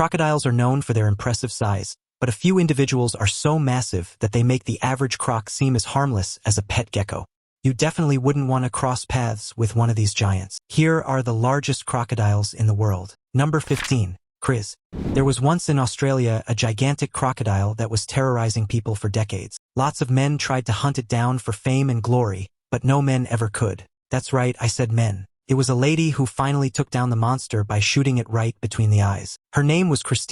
Crocodiles are known for their impressive size, but a few individuals are so massive that they make the average croc seem as harmless as a pet gecko. You definitely wouldn't want to cross paths with one of these giants. Here are the largest crocodiles in the world. Number 15. Chris. There was once in Australia a gigantic crocodile that was terrorizing people for decades. Lots of men tried to hunt it down for fame and glory, but no men ever could. That's right, I said men. It was a lady who finally took down the monster by shooting it right between the eyes. Her name was Chris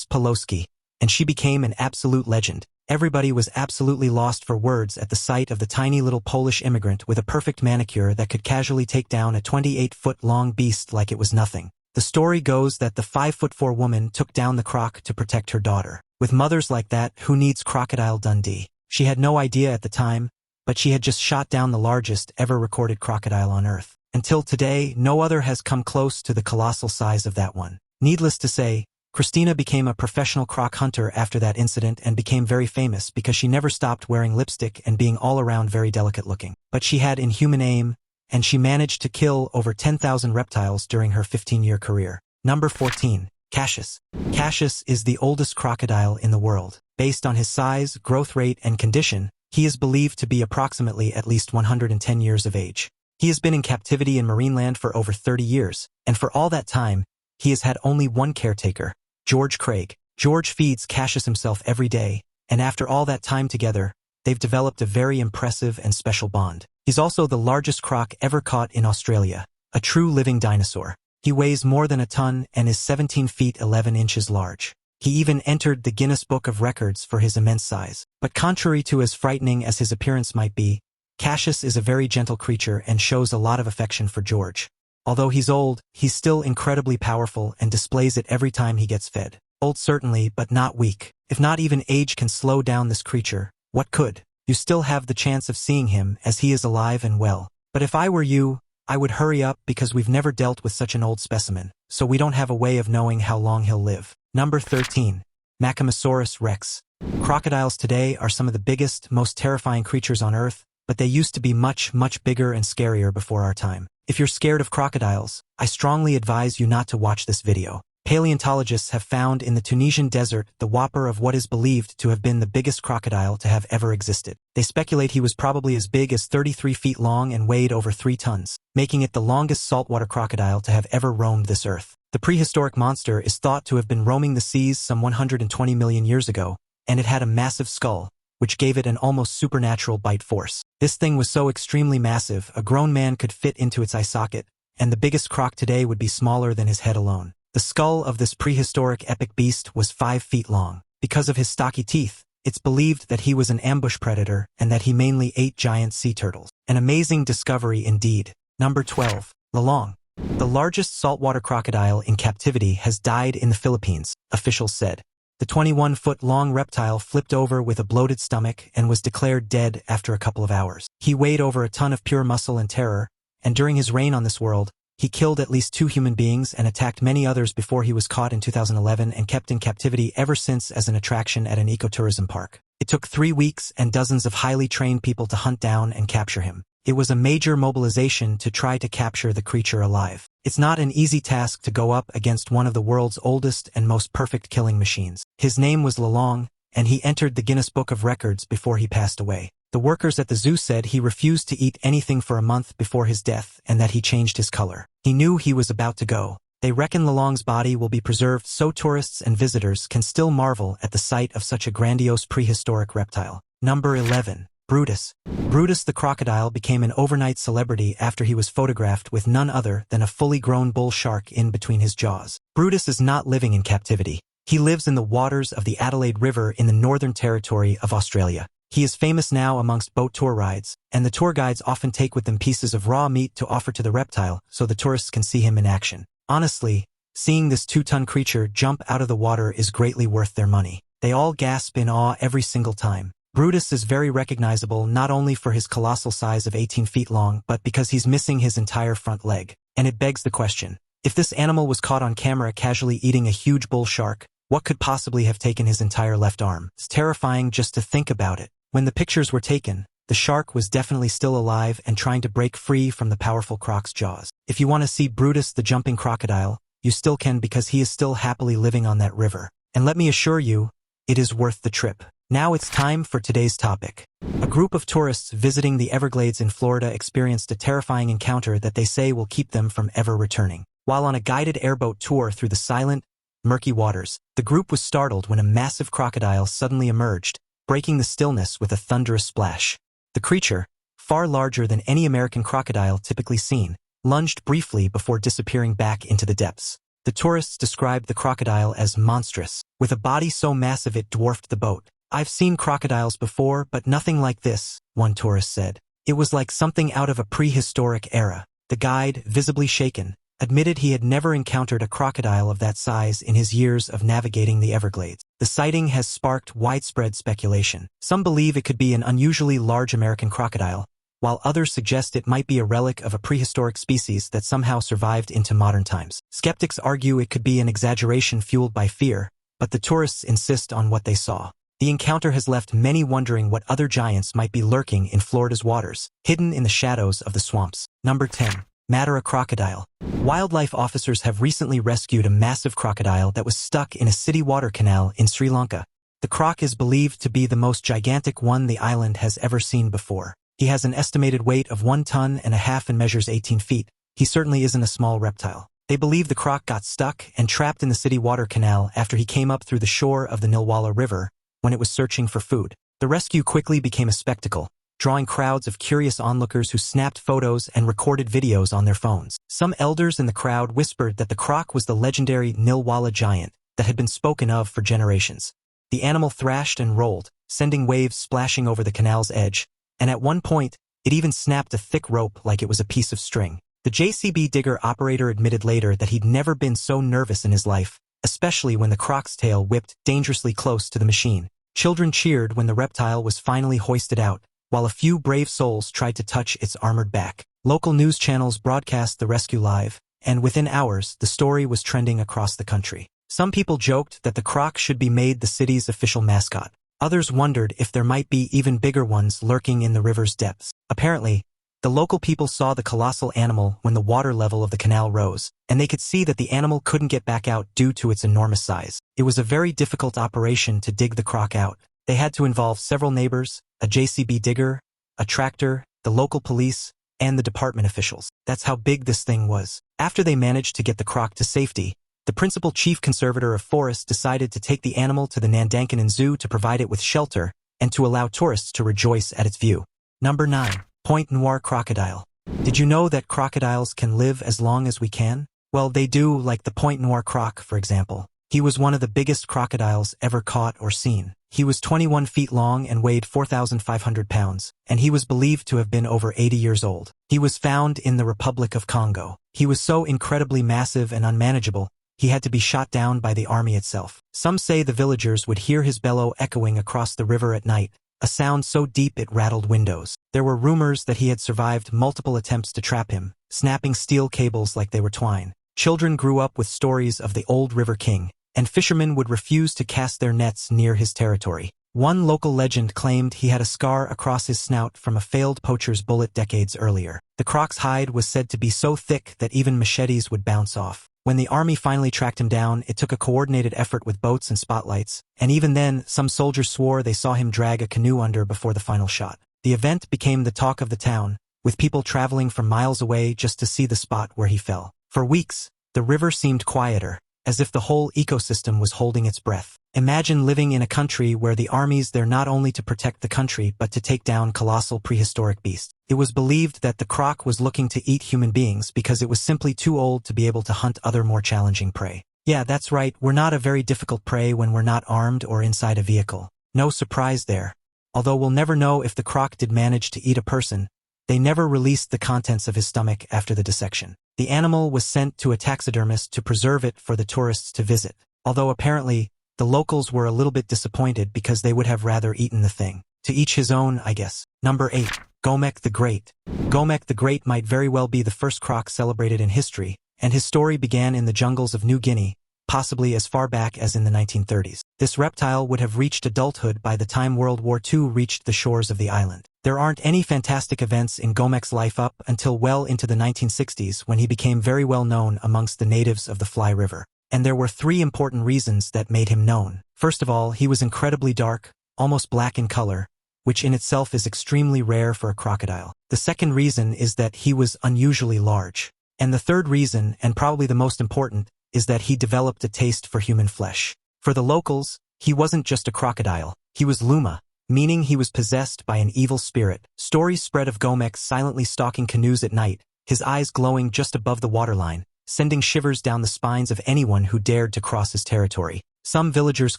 Poloski, and she became an absolute legend. Everybody was absolutely lost for words at the sight of the tiny little Polish immigrant with a perfect manicure that could casually take down a 28-foot-long beast like it was nothing. The story goes that the 5'4" woman took down the croc to protect her daughter. With mothers like that, who needs Crocodile Dundee? She had no idea at the time, but she had just shot down the largest ever recorded crocodile on Earth. Until today, no other has come close to the colossal size of that one. Needless to say, Christina became a professional croc hunter after that incident and became very famous because she never stopped wearing lipstick and being all around very delicate looking. But she had inhuman aim, and she managed to kill over 10,000 reptiles during her 15-year career. Number 14. Cashas. Cassius is the oldest crocodile in the world. Based on his size, growth rate, and condition, he is believed to be approximately at least 110 years of age. He has been in captivity in Marineland for over 30 years, and for all that time, he has had only one caretaker, George Craig. George feeds Cassius himself every day, and after all that time together, they've developed a very impressive and special bond. He's also the largest croc ever caught in Australia, a true living dinosaur. He weighs more than a ton and is 17 feet 11 inches large. He even entered the Guinness Book of Records for his immense size. But contrary to as frightening as his appearance might be, Cassius is a very gentle creature and shows a lot of affection for George. Although he's old, he's still incredibly powerful and displays it every time he gets fed. Old certainly, but not weak. If not even age can slow down this creature, what could? You still have the chance of seeing him as he is alive and well. But if I were you, I would hurry up because we've never dealt with such an old specimen, so we don't have a way of knowing how long he'll live. Number 13. Makamosaurus Rex. Crocodiles today are some of the biggest, most terrifying creatures on Earth, but they used to be much, much bigger and scarier before our time. If you're scared of crocodiles, I strongly advise you not to watch this video. Paleontologists have found in the Tunisian desert the whopper of what is believed to have been the biggest crocodile to have ever existed. They speculate he was probably as big as 33 feet long and weighed over 3 tons, making it the longest saltwater crocodile to have ever roamed this earth. The prehistoric monster is thought to have been roaming the seas some 120 million years ago, and it had a massive skull, which gave it an almost supernatural bite force. This thing was so extremely massive, a grown man could fit into its eye socket, and the biggest croc today would be smaller than his head alone. The skull of this prehistoric epic beast was 5 feet long. Because of his stocky teeth, it's believed that he was an ambush predator and that he mainly ate giant sea turtles. An amazing discovery indeed. Number 12. Lolong. The largest saltwater crocodile in captivity has died in the Philippines, officials said. The 21-foot-long reptile flipped over with a bloated stomach and was declared dead after a couple of hours. He weighed over a ton of pure muscle and terror, and during his reign on this world, he killed at least 2 human beings and attacked many others before he was caught in 2011 and kept in captivity ever since as an attraction at an ecotourism park. It took 3 weeks and dozens of highly trained people to hunt down and capture him. It was a major mobilization to try to capture the creature alive. It's not an easy task to go up against one of the world's oldest and most perfect killing machines. His name was Lolong, and he entered the Guinness Book of Records before he passed away. The workers at the zoo said he refused to eat anything for a month before his death and that he changed his color. He knew he was about to go. They reckon Lolong's body will be preserved so tourists and visitors can still marvel at the sight of such a grandiose prehistoric reptile. Number 11. Brutus. Brutus the crocodile became an overnight celebrity after he was photographed with none other than a fully grown bull shark in between his jaws. Brutus is not living in captivity. He lives in the waters of the Adelaide River in the Northern Territory of Australia. He is famous now amongst boat tour rides, and the tour guides often take with them pieces of raw meat to offer to the reptile so the tourists can see him in action. Honestly, seeing this 2-ton creature jump out of the water is greatly worth their money. They all gasp in awe every single time. Brutus is very recognizable not only for his colossal size of 18 feet long, but because he's missing his entire front leg. And it begs the question, if this animal was caught on camera casually eating a huge bull shark, what could possibly have taken his entire left arm? It's terrifying just to think about it. When the pictures were taken, the shark was definitely still alive and trying to break free from the powerful croc's jaws. If you want to see Brutus the jumping crocodile, you still can because he is still happily living on that river. And let me assure you, it is worth the trip. Now it's time for today's topic. A group of tourists visiting the Everglades in Florida experienced a terrifying encounter that they say will keep them from ever returning. While on a guided airboat tour through the silent, murky waters, the group was startled when a massive crocodile suddenly emerged, breaking the stillness with a thunderous splash. The creature, far larger than any American crocodile typically seen, lunged briefly before disappearing back into the depths. The tourists described the crocodile as monstrous, with a body so massive it dwarfed the boat. "I've seen crocodiles before, but nothing like this," one tourist said. "It was like something out of a prehistoric era." The guide, visibly shaken, admitted he had never encountered a crocodile of that size in his years of navigating the Everglades. The sighting has sparked widespread speculation. Some believe it could be an unusually large American crocodile, while others suggest it might be a relic of a prehistoric species that somehow survived into modern times. Skeptics argue it could be an exaggeration fueled by fear, but the tourists insist on what they saw. The encounter has left many wondering what other giants might be lurking in Florida's waters, hidden in the shadows of the swamps. Number 10. Mattera Crocodile. Wildlife officers have recently rescued a massive crocodile that was stuck in a city water canal in Sri Lanka. The croc is believed to be the most gigantic one the island has ever seen before. He has an estimated weight of 1.5 tons and measures 18 feet. He certainly isn't a small reptile. They believe the croc got stuck and trapped in the city water canal after he came up through the shore of the Nilwala River when it was searching for food. The rescue quickly became a spectacle, drawing crowds of curious onlookers who snapped photos and recorded videos on their phones. Some elders in the crowd whispered that the croc was the legendary Nilwala giant that had been spoken of for generations. The animal thrashed and rolled, sending waves splashing over the canal's edge, and at one point, it even snapped a thick rope like it was a piece of string. The JCB digger operator admitted later that he'd never been so nervous in his life, especially when the croc's tail whipped dangerously close to the machine. Children cheered when the reptile was finally hoisted out, while a few brave souls tried to touch its armored back. Local news channels broadcast the rescue live, and within hours, the story was trending across the country. Some people joked that the croc should be made the city's official mascot. Others wondered if there might be even bigger ones lurking in the river's depths. Apparently, the local people saw the colossal animal when the water level of the canal rose, and they could see that the animal couldn't get back out due to its enormous size. It was a very difficult operation to dig the croc out. They had to involve several neighbors, a JCB digger, a tractor, the local police, and the department officials. That's how big this thing was. After they managed to get the croc to safety, the principal chief conservator of forests decided to take the animal to the Nandankanan Zoo to provide it with shelter and to allow tourists to rejoice at its view. Number 9. Point Noir Crocodile. Did you know that crocodiles can live as long as we can? Well, they do, like the Point Noir croc, for example. He was one of the biggest crocodiles ever caught or seen. He was 21 feet long and weighed 4,500 pounds, and he was believed to have been over 80 years old. He was found in the Republic of Congo. He was so incredibly massive and unmanageable, he had to be shot down by the army itself. Some say the villagers would hear his bellow echoing across the river at night, a sound so deep it rattled windows. There were rumors that he had survived multiple attempts to trap him, snapping steel cables like they were twine. Children grew up with stories of the old River King, and fishermen would refuse to cast their nets near his territory. One local legend claimed he had a scar across his snout from a failed poacher's bullet decades earlier. The croc's hide was said to be so thick that even machetes would bounce off. When the army finally tracked him down, it took a coordinated effort with boats and spotlights, and even then, some soldiers swore they saw him drag a canoe under before the final shot. The event became the talk of the town, with people traveling from miles away just to see the spot where he fell. For weeks, the river seemed quieter, as if the whole ecosystem was holding its breath. Imagine living in a country where the army's there not only to protect the country but to take down colossal prehistoric beasts. It was believed that the croc was looking to eat human beings because it was simply too old to be able to hunt other more challenging prey. Yeah, that's right, we're not a very difficult prey when we're not armed or inside a vehicle. No surprise there. Although we'll never know if the croc did manage to eat a person, they never released the contents of his stomach after the dissection. The animal was sent to a taxidermist to preserve it for the tourists to visit, although apparently, the locals were a little bit disappointed because they would have rather eaten the thing. To each his own, I guess. Number 8. Gomec the Great. Gomec the Great might very well be the first croc celebrated in history, and his story began in the jungles of New Guinea, possibly as far back as in the 1930s. this reptile would have reached adulthood by the time World War II reached the shores of the island. There aren't any fantastic events in Gomec's life up until well into the 1960s when he became very well known amongst the natives of the Fly River. And there were 3 important reasons that made him known. First of all, he was incredibly dark, almost black in color, which in itself is extremely rare for a crocodile. The second reason is that he was unusually large. And the third reason, and probably the most important, is that he developed a taste for human flesh. For the locals, he wasn't just a crocodile, he was Luma, meaning he was possessed by an evil spirit. Stories spread of Gomec silently stalking canoes at night, his eyes glowing just above the waterline, sending shivers down the spines of anyone who dared to cross his territory. Some villagers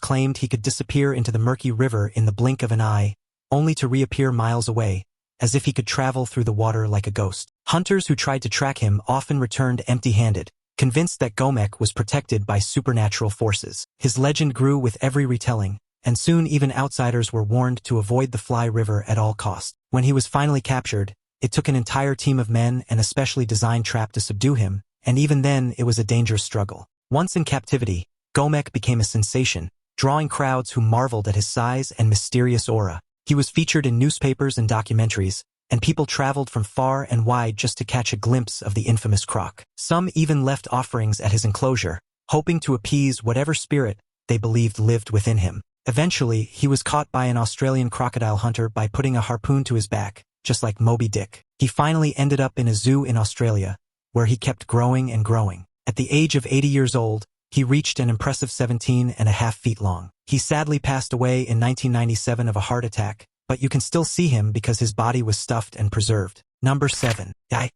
claimed he could disappear into the murky river in the blink of an eye, only to reappear miles away, as if he could travel through the water like a ghost. Hunters who tried to track him often returned empty-handed, convinced that Gomec was protected by supernatural forces. His legend grew with every retelling, and soon even outsiders were warned to avoid the Fly River at all costs. When he was finally captured, it took an entire team of men and a specially designed trap to subdue him, and even then it was a dangerous struggle. Once in captivity, Gomec became a sensation, drawing crowds who marveled at his size and mysterious aura. He was featured in newspapers and documentaries, and people traveled from far and wide just to catch a glimpse of the infamous croc. Some even left offerings at his enclosure, hoping to appease whatever spirit they believed lived within him. Eventually, he was caught by an Australian crocodile hunter by putting a harpoon to his back, just like Moby Dick. He finally ended up in a zoo in Australia, where he kept growing and growing. At the age of 80 years old, he reached an impressive 17.5 feet long. He sadly passed away in 1997 of a heart attack, but you can still see him because his body was stuffed and preserved. Number 7. Yai.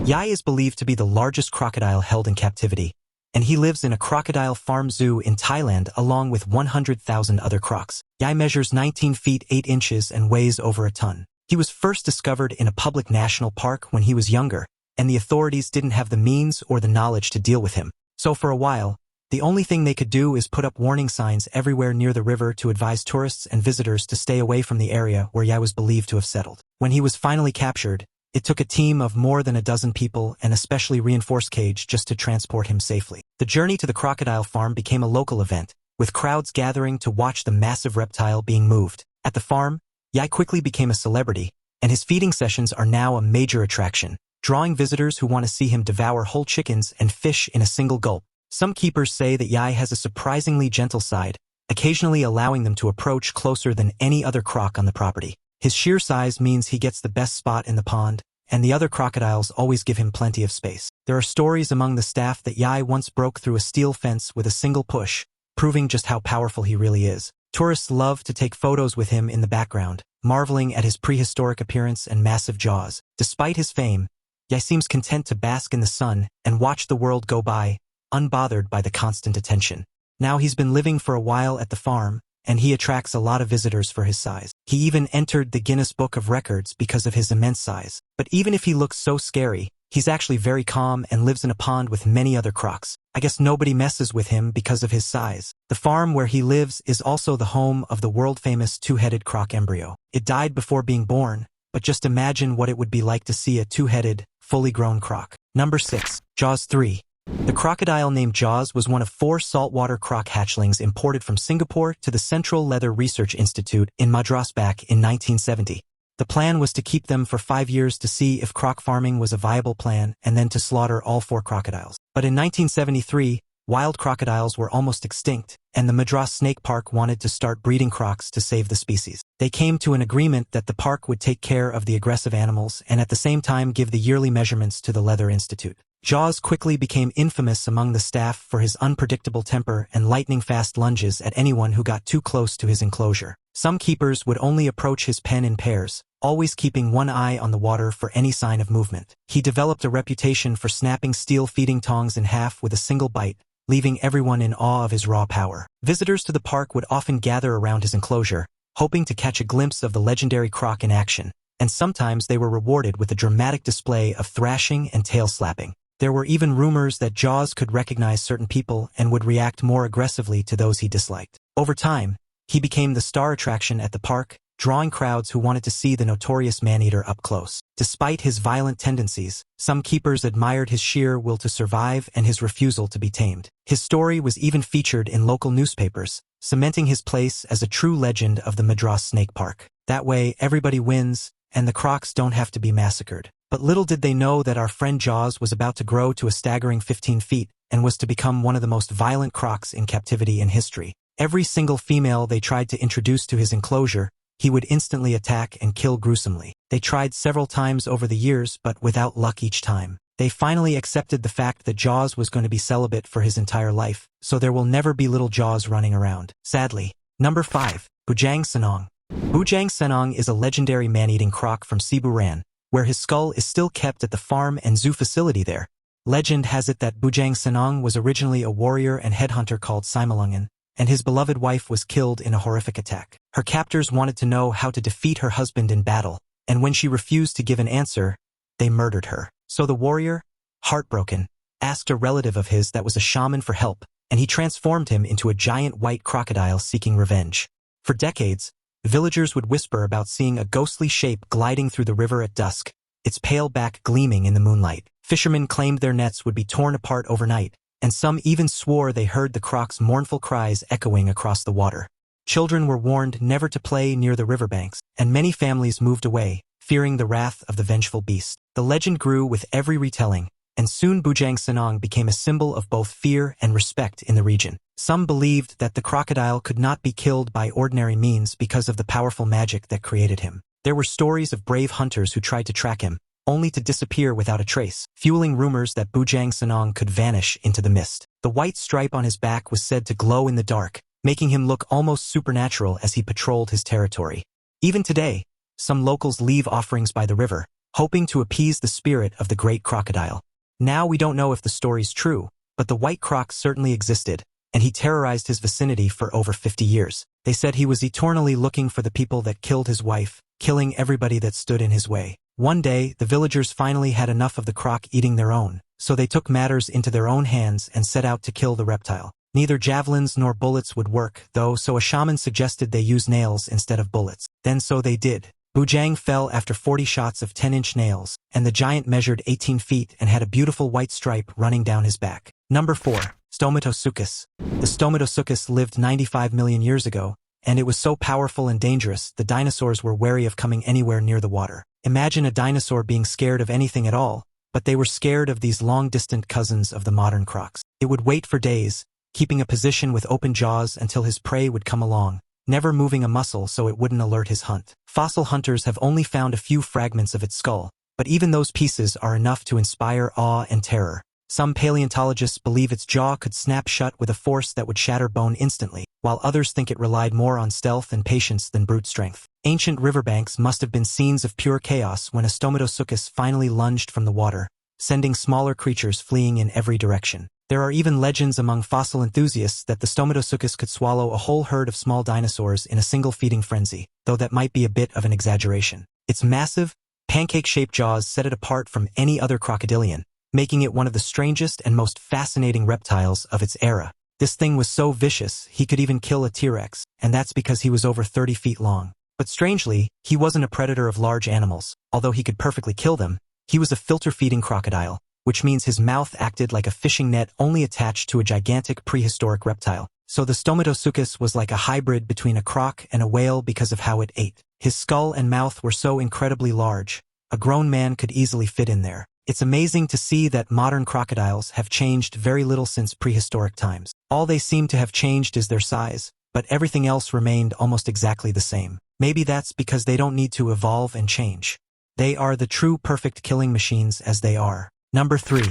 Yai is believed to be the largest crocodile held in captivity, and he lives in a crocodile farm zoo in Thailand along with 100,000 other crocs. Yai measures 19 feet 8 inches and weighs over a ton. He was first discovered in a public national park when he was younger, and the authorities didn't have the means or the knowledge to deal with him. So for a while, the only thing they could do is put up warning signs everywhere near the river to advise tourists and visitors to stay away from the area where Yai was believed to have settled. When he was finally captured, it took a team of more than a dozen people and a specially reinforced cage just to transport him safely. The journey to the crocodile farm became a local event, with crowds gathering to watch the massive reptile being moved. At the farm, Yai quickly became a celebrity, and his feeding sessions are now a major attraction, drawing visitors who want to see him devour whole chickens and fish in a single gulp. Some keepers say that Yai has a surprisingly gentle side, occasionally allowing them to approach closer than any other croc on the property. His sheer size means he gets the best spot in the pond, and the other crocodiles always give him plenty of space. There are stories among the staff that Yai once broke through a steel fence with a single push, proving just how powerful he really is. Tourists love to take photos with him in the background, marveling at his prehistoric appearance and massive jaws. Despite his fame, Yai seems content to bask in the sun and watch the world go by, unbothered by the constant attention. Now he's been living for a while at the farm, and he attracts a lot of visitors for his size. He even entered the Guinness Book of Records because of his immense size. But even if he looks so scary, he's actually very calm and lives in a pond with many other crocs. I guess nobody messes with him because of his size. The farm where he lives is also the home of the world-famous two-headed croc embryo. It died before being born, but just imagine what it would be like to see a two-headed, fully grown croc. Number 6. Jaws 3. The crocodile named Jaws was one of 4 saltwater croc hatchlings imported from Singapore to the Central Leather Research Institute in Madras back in 1970. The plan was to keep them for 5 years to see if croc farming was a viable plan and then to slaughter all 4 crocodiles. But in 1973, wild crocodiles were almost extinct, and the Madras Snake Park wanted to start breeding crocs to save the species. They came to an agreement that the park would take care of the aggressive animals and at the same time give the yearly measurements to the Leather Institute. Jaws quickly became infamous among the staff for his unpredictable temper and lightning-fast lunges at anyone who got too close to his enclosure. Some keepers would only approach his pen in pairs, always keeping one eye on the water for any sign of movement. He developed a reputation for snapping steel feeding tongs in half with a single bite, leaving everyone in awe of his raw power. Visitors to the park would often gather around his enclosure, hoping to catch a glimpse of the legendary croc in action, and sometimes they were rewarded with a dramatic display of thrashing and tail slapping. There were even rumors that Jaws could recognize certain people and would react more aggressively to those he disliked. Over time, he became the star attraction at the park, drawing crowds who wanted to see the notorious man-eater up close. Despite his violent tendencies, some keepers admired his sheer will to survive and his refusal to be tamed. His story was even featured in local newspapers, cementing his place as a true legend of the Madras Snake Park. That way, everybody wins, and the crocs don't have to be massacred. But little did they know that our friend Jaws was about to grow to a staggering 15 feet and was to become one of the most violent crocs in captivity in history. Every single female they tried to introduce to his enclosure, he would instantly attack and kill gruesomely. They tried several times over the years, but without luck each time. They finally accepted the fact that Jaws was going to be celibate for his entire life, so there will never be little Jaws running around. Sadly. Number 5. Bjang Saong. Bjang Saong is a legendary man-eating croc from Siburan, where his skull is still kept at the farm and zoo facility there. Legend has it that Bjang Saong was originally a warrior and headhunter called Simalungan, and his beloved wife was killed in a horrific attack. Her captors wanted to know how to defeat her husband in battle, and when she refused to give an answer, they murdered her. So the warrior, heartbroken, asked a relative of his that was a shaman for help, and he transformed him into a giant white crocodile seeking revenge. For decades, villagers would whisper about seeing a ghostly shape gliding through the river at dusk, its pale back gleaming in the moonlight. Fishermen claimed their nets would be torn apart overnight, and some even swore they heard the croc's mournful cries echoing across the water. Children were warned never to play near the riverbanks, and many families moved away, fearing the wrath of the vengeful beast. The legend grew with every retelling, and soon Bjang Saong became a symbol of both fear and respect in the region. Some believed that the crocodile could not be killed by ordinary means because of the powerful magic that created him. There were stories of brave hunters who tried to track him, only to disappear without a trace, fueling rumors that Bjang Saong could vanish into the mist. The white stripe on his back was said to glow in the dark, making him look almost supernatural as he patrolled his territory. Even today, some locals leave offerings by the river, hoping to appease the spirit of the great crocodile. Now we don't know if the story's true, but the white croc certainly existed, and he terrorized his vicinity for over 50 years. They said he was eternally looking for the people that killed his wife, killing everybody that stood in his way. One day, the villagers finally had enough of the croc eating their own, so they took matters into their own hands and set out to kill the reptile. Neither javelins nor bullets would work, though, so a shaman suggested they use nails instead of bullets. Then so they did. Bjang fell after 40 shots of 10-inch nails, and the giant measured 18 feet and had a beautiful white stripe running down his back. Number 4. Stosucus. The Stosucus lived 95 million years ago, and it was so powerful and dangerous the dinosaurs were wary of coming anywhere near the water. Imagine a dinosaur being scared of anything at all, but they were scared of these long-distant cousins of the modern crocs. It would wait for days, keeping a position with open jaws until his prey would come along, never moving a muscle so it wouldn't alert his hunt. Fossil hunters have only found a few fragments of its skull, but even those pieces are enough to inspire awe and terror. Some paleontologists believe its jaw could snap shut with a force that would shatter bone instantly, while others think it relied more on stealth and patience than brute strength. Ancient riverbanks must have been scenes of pure chaos when a Stosucus finally lunged from the water, sending smaller creatures fleeing in every direction. There are even legends among fossil enthusiasts that the Stosucus could swallow a whole herd of small dinosaurs in a single feeding frenzy, though that might be a bit of an exaggeration. Its massive, pancake-shaped jaws set it apart from any other crocodilian, making it one of the strangest and most fascinating reptiles of its era. This thing was so vicious, he could even kill a T-Rex, and that's because he was over 30 feet long. But strangely, he wasn't a predator of large animals. Although he could perfectly kill them, he was a filter-feeding crocodile, which means his mouth acted like a fishing net only attached to a gigantic prehistoric reptile. So the Stosucus was like a hybrid between a croc and a whale because of how it ate. His skull and mouth were so incredibly large, a grown man could easily fit in there. It's amazing to see that modern crocodiles have changed very little since prehistoric times. All they seem to have changed is their size, but everything else remained almost exactly the same. Maybe that's because they don't need to evolve and change. They are the true perfect killing machines as they are. Number 3.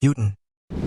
Uten.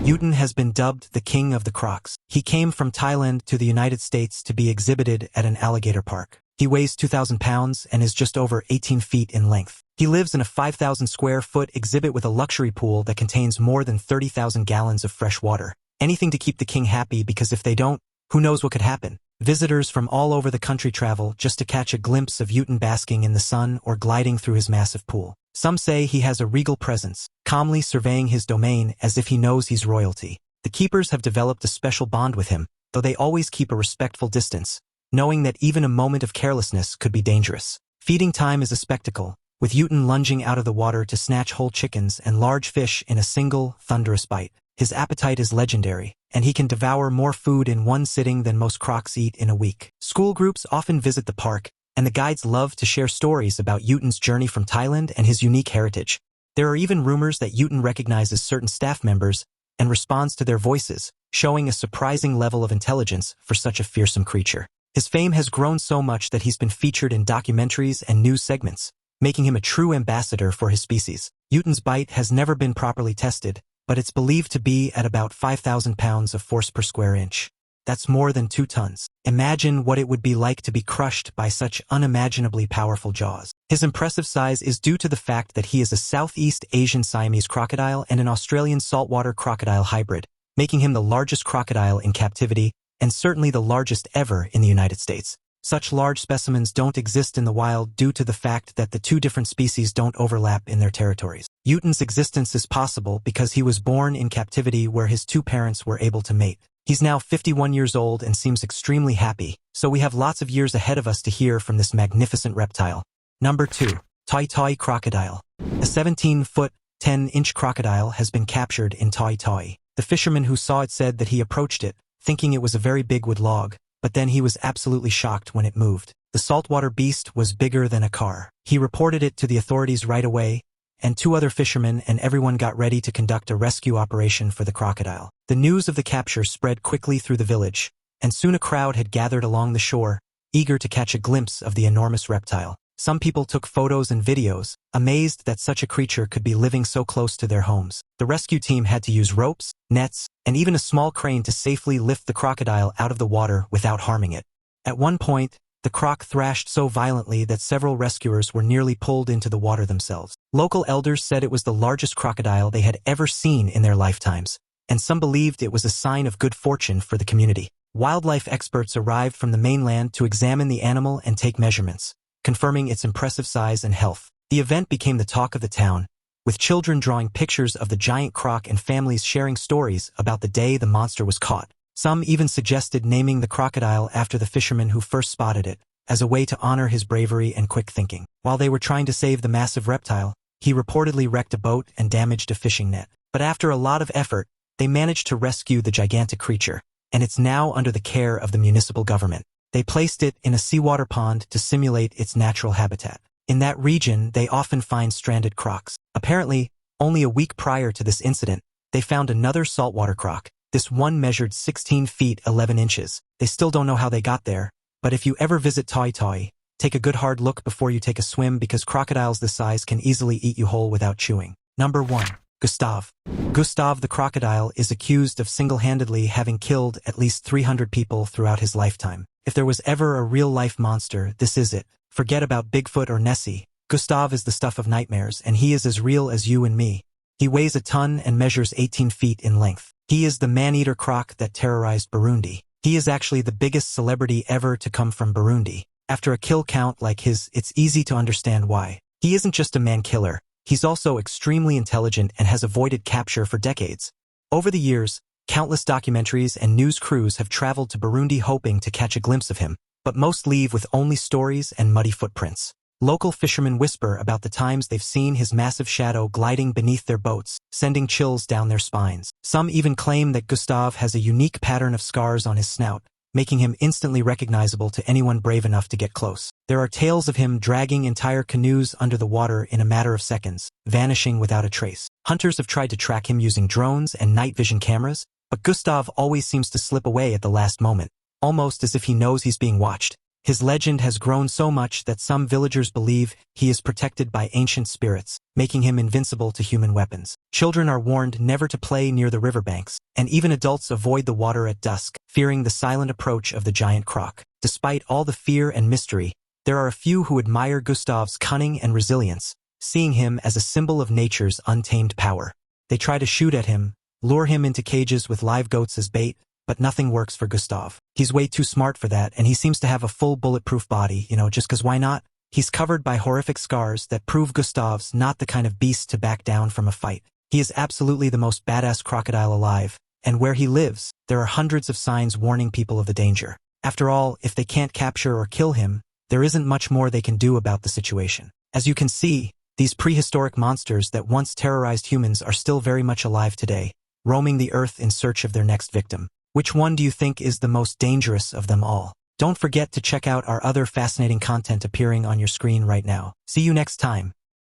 Uten has been dubbed the king of the crocs. He came from Thailand to the United States to be exhibited at an alligator park. He weighs 2,000 pounds and is just over 18 feet in length. He lives in a 5,000 square foot exhibit with a luxury pool that contains more than 30,000 gallons of fresh water. Anything to keep the king happy, because if they don't, who knows what could happen. Visitors from all over the country travel just to catch a glimpse of Uten basking in the sun or gliding through his massive pool. Some say he has a regal presence, calmly surveying his domain as if he knows he's royalty. The keepers have developed a special bond with him, though they always keep a respectful distance, knowing that even a moment of carelessness could be dangerous. Feeding time is a spectacle, with Uten lunging out of the water to snatch whole chickens and large fish in a single, thunderous bite. His appetite is legendary, and he can devour more food in one sitting than most crocs eat in a week. School groups often visit the park, and the guides love to share stories about Uten's journey from Thailand and his unique heritage. There are even rumors that Uten recognizes certain staff members and responds to their voices, showing a surprising level of intelligence for such a fearsome creature. His fame has grown so much that he's been featured in documentaries and news segments, making him a true ambassador for his species. Uten's bite has never been properly tested, but it's believed to be at about 5,000 pounds of force per square inch. That's more than 2 tons. Imagine what it would be like to be crushed by such unimaginably powerful jaws. His impressive size is due to the fact that he is a Southeast Asian Siamese crocodile and an Australian saltwater crocodile hybrid, making him the largest crocodile in captivity and certainly the largest ever in the United States. Such large specimens don't exist in the wild due to the fact that the two different species don't overlap in their territories. Uten's existence is possible because he was born in captivity where his 2 parents were able to mate. He's now 51 years old and seems extremely happy, so we have lots of years ahead of us to hear from this magnificent reptile. Number 2. Toytoy crocodile. A 17-foot, 10-inch crocodile has been captured in Toytoy. The fisherman who saw it said that he approached it, thinking it was a very big wood log, but then he was absolutely shocked when it moved. The saltwater beast was bigger than a car. He reported it to the authorities right away, and 2 other fishermen and everyone got ready to conduct a rescue operation for the crocodile. The news of the capture spread quickly through the village, and soon a crowd had gathered along the shore, eager to catch a glimpse of the enormous reptile. Some people took photos and videos, amazed that such a creature could be living so close to their homes. The rescue team had to use ropes, nets, and even a small crane to safely lift the crocodile out of the water without harming it. At one point, the croc thrashed so violently that several rescuers were nearly pulled into the water themselves. Local elders said it was the largest crocodile they had ever seen in their lifetimes, and some believed it was a sign of good fortune for the community. Wildlife experts arrived from the mainland to examine the animal and take measurements, confirming its impressive size and health. The event became the talk of the town, with children drawing pictures of the giant croc and families sharing stories about the day the monster was caught. Some even suggested naming the crocodile after the fisherman who first spotted it, as a way to honor his bravery and quick thinking. While they were trying to save the massive reptile, he reportedly wrecked a boat and damaged a fishing net. But after a lot of effort, they managed to rescue the gigantic creature, and it's now under the care of the municipal government. They placed it in a seawater pond to simulate its natural habitat. In that region, they often find stranded crocs. Apparently, only a week prior to this incident, they found another saltwater croc. This one measured 16 feet 11 inches. They still don't know how they got there, but if you ever visit Toytoy, take a good hard look before you take a swim because crocodiles this size can easily eat you whole without chewing. Number 1. Gustav. Gustav the crocodile is accused of single-handedly having killed at least 300 people throughout his lifetime. If there was ever a real-life monster, this is it. Forget about Bigfoot or Nessie. Gustav is the stuff of nightmares, and he is as real as you and me. He weighs a ton and measures 18 feet in length. He is the man-eater croc that terrorized Burundi. He is actually the biggest celebrity ever to come from Burundi. After a kill count like his, it's easy to understand why. He isn't just a man-killer. He's also extremely intelligent and has avoided capture for decades. Over the years, countless documentaries and news crews have traveled to Burundi hoping to catch a glimpse of him, but most leave with only stories and muddy footprints. Local fishermen whisper about the times they've seen his massive shadow gliding beneath their boats, sending chills down their spines. Some even claim that Gustav has a unique pattern of scars on his snout, making him instantly recognizable to anyone brave enough to get close. There are tales of him dragging entire canoes under the water in a matter of seconds, vanishing without a trace. Hunters have tried to track him using drones and night vision cameras, but Gustav always seems to slip away at the last moment, almost as if he knows he's being watched. His legend has grown so much that some villagers believe he is protected by ancient spirits, making him invincible to human weapons. Children are warned never to play near the riverbanks, and even adults avoid the water at dusk, fearing the silent approach of the giant croc. Despite all the fear and mystery, there are a few who admire Gustav's cunning and resilience, seeing him as a symbol of nature's untamed power. They try to shoot at him, lure him into cages with live goats as bait, but nothing works for Gustav. He's way too smart for that, and he seems to have a full bulletproof body, just 'cause why not? He's covered by horrific scars that prove Gustav's not the kind of beast to back down from a fight. He is absolutely the most badass crocodile alive, and where he lives, there are hundreds of signs warning people of the danger. After all, if they can't capture or kill him, there isn't much more they can do about the situation. As you can see, these prehistoric monsters that once terrorized humans are still very much alive today, roaming the earth in search of their next victim. Which one do you think is the most dangerous of them all? Don't forget to check out our other fascinating content appearing on your screen right now. See you next time.